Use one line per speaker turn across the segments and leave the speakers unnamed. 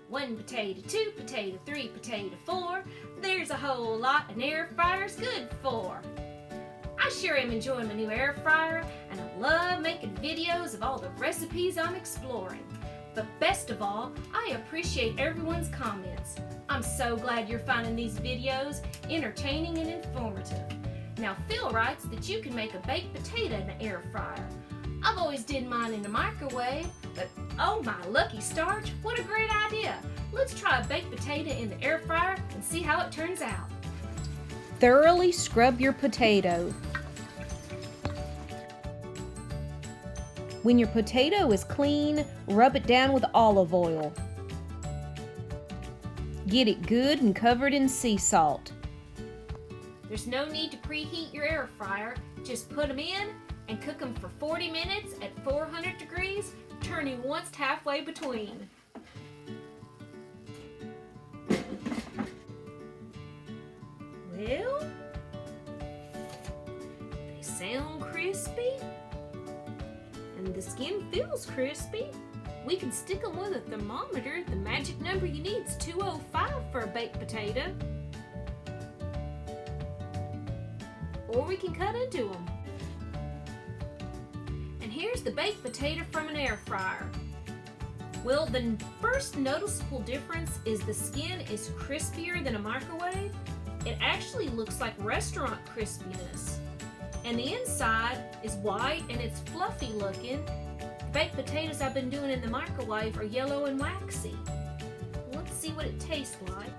1 potato, 2 potato, 3 potato, 4. There's a whole lot an air fryer's good for. I sure am enjoying my new air fryer, and I love making videos of all the recipes I'm exploring. But best of all, I appreciate everyone's comments. I'm so glad you're finding these videos entertaining and informative. Now Phil writes that you can make a baked potato in the air fryer. I've always did mine in the microwave, but oh my lucky stars, what a great idea! Let's try a baked potato in the air fryer and see how it turns out.
Thoroughly scrub your potato. When your potato is clean, rub it down with olive oil. Get it good and covered in sea salt.
There's no need to preheat your air fryer. Just put them in and cook them for 40 minutes at 400 degrees, turning once halfway between. Well, they sound crispy, and the skin feels crispy. We can stick them with a thermometer. The magic number you need is 205 for a baked potato. Or we can cut into them. And here's the baked potato from an air fryer. Well, the first noticeable difference is the skin is crispier than a microwave. It actually looks like restaurant crispiness. And the inside is white and it's fluffy looking. The baked potatoes I've been doing in the microwave are yellow and waxy. Let's see what it tastes like.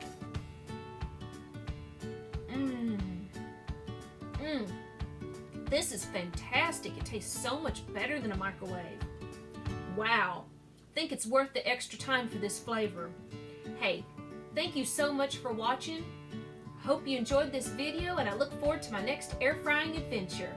This is fantastic. It tastes so much better than a microwave. Wow. Think it's worth the extra time for this flavor. Hey, thank you so much for watching. Hope you enjoyed this video, and I look forward to my next air frying adventure.